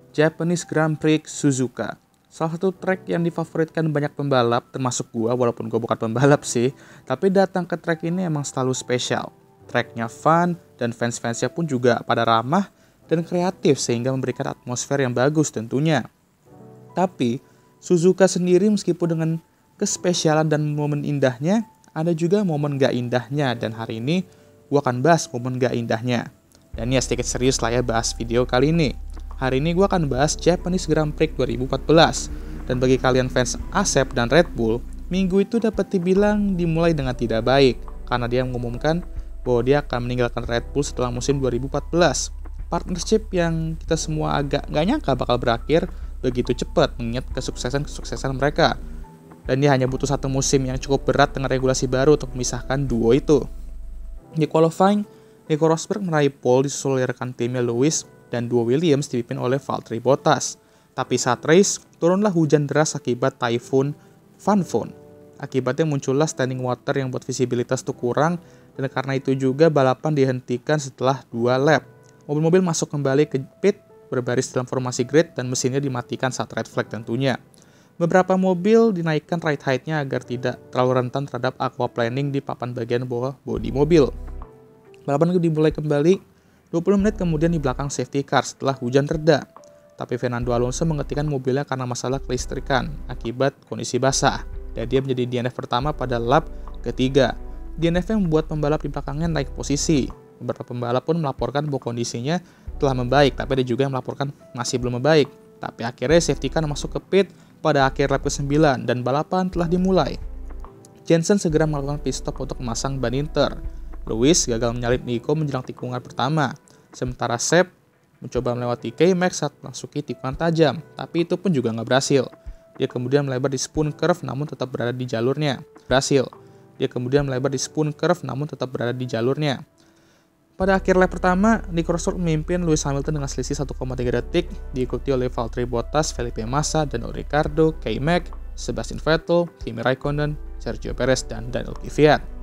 Japanese Grand Prix Suzuka. Salah satu track yang difavoritkan banyak pembalap, termasuk gua, walaupun gua bukan pembalap sih, tapi datang ke track ini emang selalu spesial. Tracknya fun, dan fans-fansnya pun juga pada ramah dan kreatif sehingga memberikan atmosfer yang bagus tentunya. Tapi, Suzuka sendiri meskipun dengan kespesialan dan momen indahnya, ada juga momen gak indahnya, dan hari ini gua akan bahas momen gak indahnya. Dan ya sedikit serius lah ya bahas video kali ini. Hari ini gue akan bahas Japanese Grand Prix 2014. Dan bagi kalian fans Asep dan Red Bull, minggu itu dapat dibilang dimulai dengan tidak baik. Karena dia mengumumkan bahwa dia akan meninggalkan Red Bull setelah musim 2014. Partnership yang kita semua agak gak nyangka bakal berakhir begitu cepat mengingat kesuksesan mereka. Dan dia hanya butuh satu musim yang cukup berat dengan regulasi baru untuk memisahkan duo itu. Di qualifying, Nico Rosberg meraih pole disusul rekan timnya Lewis dan duo Williams dipimpin oleh Valtteri Bottas. Tapi saat race, turunlah hujan deras akibat Typhoon Fanfon. Akibatnya muncullah standing water yang buat visibilitas tuh kurang, dan karena itu juga balapan dihentikan setelah 2 lap. Mobil-mobil masuk kembali ke pit, berbaris dalam formasi grid, dan mesinnya dimatikan saat red flag tentunya. Beberapa mobil dinaikkan ride height-nya agar tidak terlalu rentan terhadap aquaplaning di papan bagian bawah bodi mobil. Balapan itu dimulai kembali 20 menit kemudian di belakang safety car setelah hujan reda. Tapi Fernando Alonso menghentikan mobilnya karena masalah kelistrikan akibat kondisi basah. Dan dia menjadi DNF pertama pada lap ketiga. DNF yang membuat pembalap di belakangnya naik posisi. Beberapa pembalap pun melaporkan bahwa kondisinya telah membaik, tapi ada juga yang melaporkan masih belum membaik. Tapi akhirnya safety car masuk ke pit pada akhir lap ke-9 dan balapan telah dimulai. Jensen segera melakukan pit stop untuk memasang ban inter. Lewis gagal menyalip Nico menjelang tikungan pertama, sementara Seb mencoba melewati K-Max saat memasuki tikungan tajam, tapi itu pun juga nggak berhasil. Dia kemudian melebar di spoon curve namun tetap berada di jalurnya. Pada akhir lap pertama, Nico Rosberg memimpin Lewis Hamilton dengan selisih 1,3 detik, diikuti oleh Valtteri Bottas, Felipe Massa, Daniel Ricciardo, K-Max, Sebastian Vettel, Kimi Raikkonen, Sergio Perez, dan Daniel Kvyat.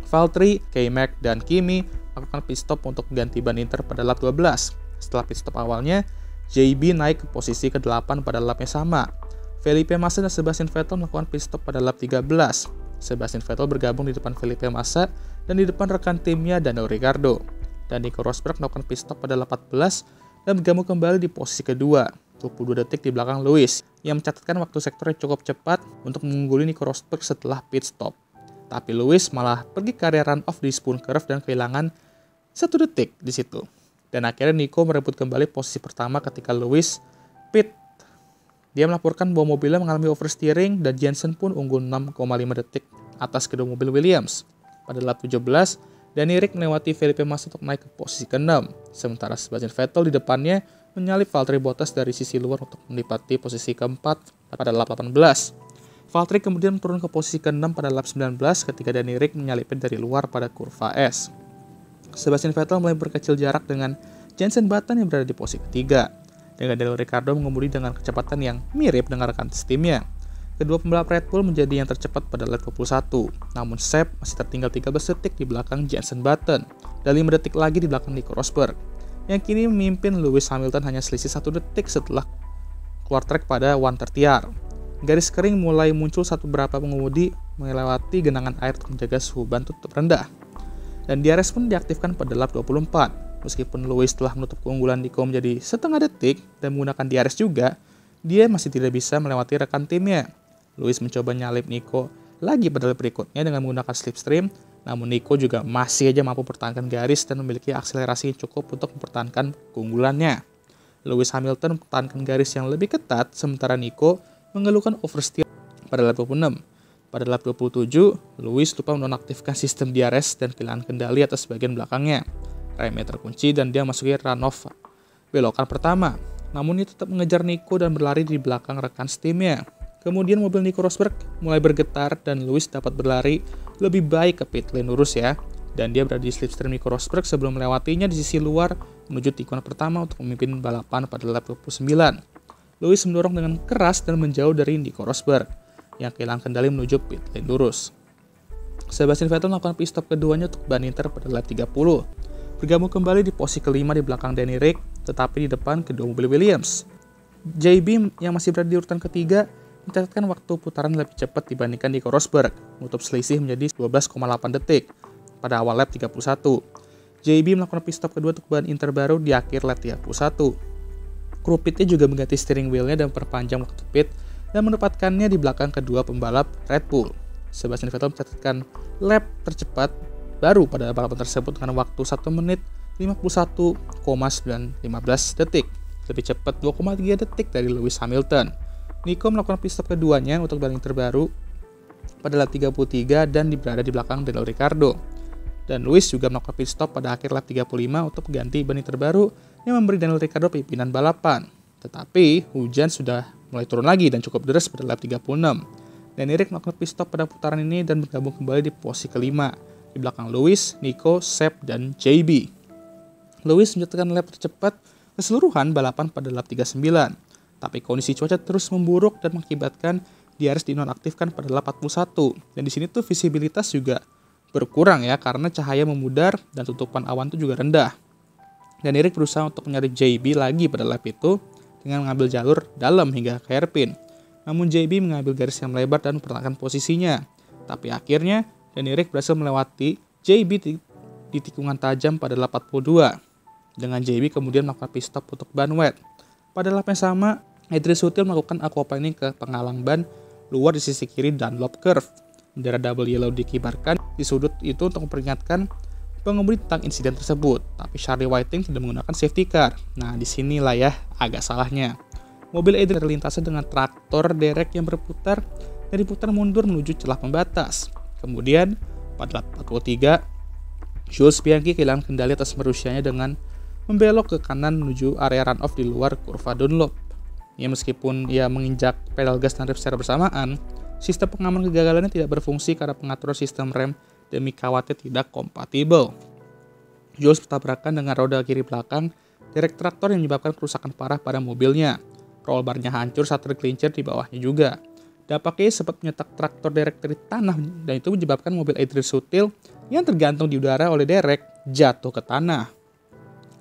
Valtteri, K-Max, dan Kimi melakukan pit stop untuk ganti ban inter pada lap 12. Setelah pit stop awalnya, JB naik ke posisi ke-8 pada lap yang sama. Felipe Massa dan Sebastian Vettel melakukan pit stop pada lap 13. Sebastian Vettel bergabung di depan Felipe Massa dan di depan rekan timnya Daniel Ricciardo. Dan Nico Rosberg melakukan pit stop pada lap 14 dan bergabung kembali di posisi kedua, 22 detik di belakang Lewis, yang mencatatkan waktu sektor yang cukup cepat untuk mengungguli Nico Rosberg setelah pit stop. Tapi Lewis malah pergi ke area run-off di spoon curve dan kehilangan 1 detik di situ. Dan akhirnya Nico merebut kembali posisi pertama ketika Lewis pit. Dia melaporkan bahwa mobilnya mengalami oversteering dan Jensen pun unggul 6,5 detik atas kedua mobil Williams. Pada lap 17, Danny Ric melewati Felipe Massa untuk naik ke posisi ke-6. Sementara Sebastian Vettel di depannya menyalip Valtteri Bottas dari sisi luar untuk menempati posisi keempat pada lap 18. Valtteri kemudian turun ke posisi ke-6 pada lap 19 ketika Danny Ric menyalipnya dari luar pada kurva S. Sebastian Vettel mulai berkecil jarak dengan Jensen Button yang berada di posisi ketiga, dengan Daniel Ricciardo mengemudi dengan kecepatan yang mirip dengan rekan timnya. Kedua pembalap Red Bull menjadi yang tercepat pada lap 21, namun Seb masih tertinggal 13 detik di belakang Jensen Button dan 5 detik lagi di belakang Nico Rosberg, yang kini memimpin Lewis Hamilton hanya selisih 1 detik setelah keluar trek pada 130R. Garis kering mulai muncul saat beberapa pengemudi melewati genangan air untuk menjaga suhu ban tetap rendah. Dan DRS pun diaktifkan pada lap 24. Meskipun Lewis telah menutup keunggulan Nico menjadi setengah detik dan menggunakan DRS juga, dia masih tidak bisa melewati rekan timnya. Lewis mencoba nyalip Nico lagi pada lap berikutnya dengan menggunakan slipstream, namun Nico juga masih aja mampu mempertahankan garis dan memiliki akselerasi yang cukup untuk mempertahankan keunggulannya. Lewis Hamilton mempertahankan garis yang lebih ketat, sementara Nico mengeluhkan oversteer pada lap 26. Pada lap 27, Lewis lupa menonaktifkan sistem DRS dan kehilangan kendali atas bagian belakangnya. Remnya terkunci dan dia masuki runoff belokan pertama. Namun dia tetap mengejar Nico dan berlari di belakang rekan timnya. Kemudian mobil Nico Rosberg mulai bergetar dan Lewis dapat berlari lebih baik ke pit lane lurus ya. Dan dia berada di slipstream Nico Rosberg sebelum melewatinya di sisi luar menuju tikungan pertama untuk memimpin balapan pada lap 29. Lewis mendorong dengan keras dan menjauh dari Nico Rosberg, yang kehilangan kendali menuju pit lane lurus. Sebastian Vettel melakukan pit stop keduanya untuk ban inter pada lap 30. Bergabung kembali di posisi kelima di belakang Danny Ric, tetapi di depan kedua mobil Williams. JB yang masih berada di urutan ketiga mencatatkan waktu putaran lebih cepat dibandingkan Nico Rosberg, menutup selisih menjadi 12,8 detik pada awal lap 31. JB melakukan pit stop kedua untuk ban inter baru di akhir lap 31. Kru pitnya juga mengganti steering wheel-nya dan memperpanjang waktu pit dan menempatkannya di belakang kedua pembalap Red Bull. Sebastian Vettel mencatatkan lap tercepat baru pada balapan tersebut dengan waktu 1 menit 51,915 detik, lebih cepat 2,3 detik dari Lewis Hamilton. Nico melakukan pit stop keduanya untuk ban terbaru pada lap 33 dan berada di belakang Daniel Ricciardo. Dan Lewis juga melakukan pit stop pada akhir lap 35 untuk mengganti ban terbaru yang memberi Daniel Ricciardo pimpinan balapan. Tetapi hujan sudah mulai turun lagi dan cukup deras pada lap 36. Daniel melakukan pit stop pada putaran ini dan bergabung kembali di posisi kelima di belakang Lewis, Nico, Seb, dan JB. Lewis mencatatkan lap tercepat keseluruhan balapan pada lap 39. Tapi kondisi cuaca terus memburuk dan mengakibatkan dia harus dinonaktifkan pada lap 41. Dan di sini tuh visibilitas juga berkurang ya karena cahaya memudar dan tutupan awan itu juga rendah. Dan Eric berusaha untuk mencari JB lagi pada lap itu dengan mengambil jalur dalam hingga ke hairpin. Namun JB mengambil garis yang lebar dan mempertahankan posisinya. Tapi akhirnya dan Eric berhasil melewati JB di tikungan tajam pada lap 42. Dengan JB kemudian melakukan pit stop untuk ban wet. Pada lap yang sama, Adrian Sutil melakukan aquaplaning ke penghalang ban luar di sisi kiri Dunlop curve. Bendera double yellow dikibarkan di sudut itu untuk memperingatkan pengemudi tentang insiden tersebut. Tapi Charlie Whiting tidak menggunakan safety car. Nah, disinilah ya agak salahnya. Mobil Adrian terlintas dengan traktor derek yang berputar dan diputar mundur menuju celah pembatas. Kemudian, pada lap 43, Jules Bianchi kehilangan kendali atas Marusianya dengan membelok ke kanan menuju area runoff di luar kurva Dunlop. Ya, meskipun ia menginjak pedal gas dan rem secara bersamaan, sistem pengaman kegagalannya tidak berfungsi karena pengaturan sistem rem demi khawatir tidak kompatibel. Jules bertabrakan dengan roda kiri belakang derek traktor yang menyebabkan kerusakan parah pada mobilnya. Roll bar-nya hancur saat tergelincir di bawahnya juga. Dampaknya sempat menyetak traktor derek dari tanah dan itu menyebabkan mobil Adrian Sutil yang tergantung di udara oleh derek jatuh ke tanah.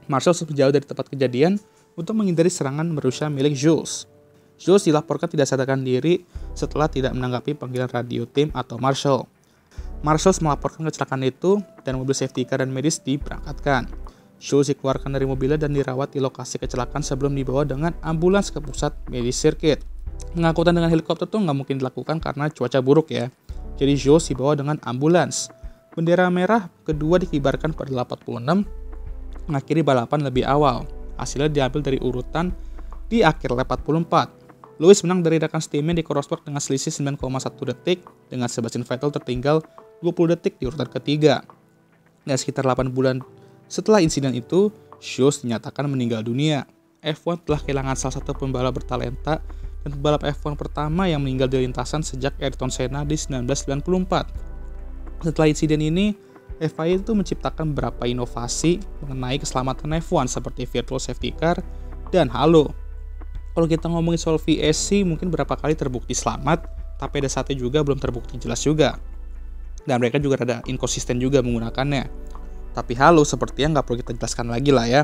Marshall menjauh dari tempat kejadian untuk menghindari serangan Marussia milik Jules. Jules dilaporkan tidak sadarkan diri setelah tidak menanggapi panggilan radio tim atau Marshall. Marshall melaporkan kecelakaan itu dan mobil safety car dan medis diberangkatkan. Jules dikeluarkan dari mobilnya dan dirawat di lokasi kecelakaan sebelum dibawa dengan ambulans ke pusat medis sirkuit. Pengangkutan dengan helikopter itu nggak mungkin dilakukan karena cuaca buruk ya. Jadi Jules dibawa dengan ambulans. Bendera merah kedua dikibarkan pada 86, mengakhiri balapan lebih awal. Hasilnya diambil dari urutan di akhir lap 44. Lewis menang dari rekan setimnya di Rosberg dengan selisih 9,1 detik, dengan Sebastian Vettel tertinggal 20 detik di urutan ketiga. Dan sekitar 8 bulan setelah insiden itu, Jules dinyatakan meninggal dunia. F1 telah kehilangan salah satu pembalap bertalenta dan pembalap F1 pertama yang meninggal di lintasan sejak Ayrton Senna di 1994. Setelah insiden ini, FIA itu menciptakan beberapa inovasi mengenai keselamatan F1 seperti virtual safety car dan halo. Kalau kita ngomongin soal VSC mungkin berapa kali terbukti selamat, tapi ada saatnya juga belum terbukti jelas juga. Dan mereka juga rada inkonsisten juga menggunakannya. Tapi halo sepertinya nggak perlu kita jelaskan lagi lah ya.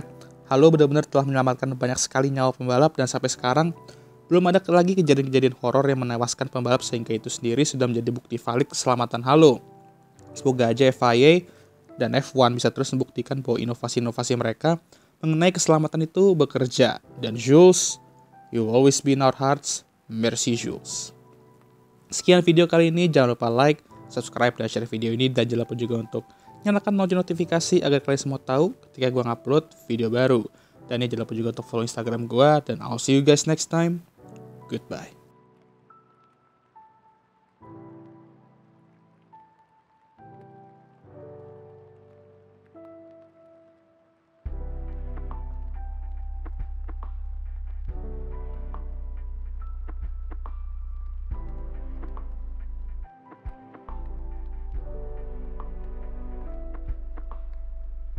Halo benar-benar telah menyelamatkan banyak sekali nyawa pembalap dan sampai sekarang belum ada lagi kejadian-kejadian horor yang menewaskan pembalap sehingga itu sendiri sudah menjadi bukti valid keselamatan halo. Semoga aja FIA dan F1 bisa terus membuktikan bahwa inovasi-inovasi mereka mengenai keselamatan itu bekerja. Dan Jules, you always be in our hearts. Merci Jules. Sekian video kali ini, jangan lupa like, subscribe, dan share video ini. Dan jangan lupa juga untuk nyalakan lonceng notifikasi agar kalian semua tahu ketika gue ngupload video baru. Dan jangan lupa juga untuk follow Instagram gue. Dan I'll see you guys next time. Goodbye.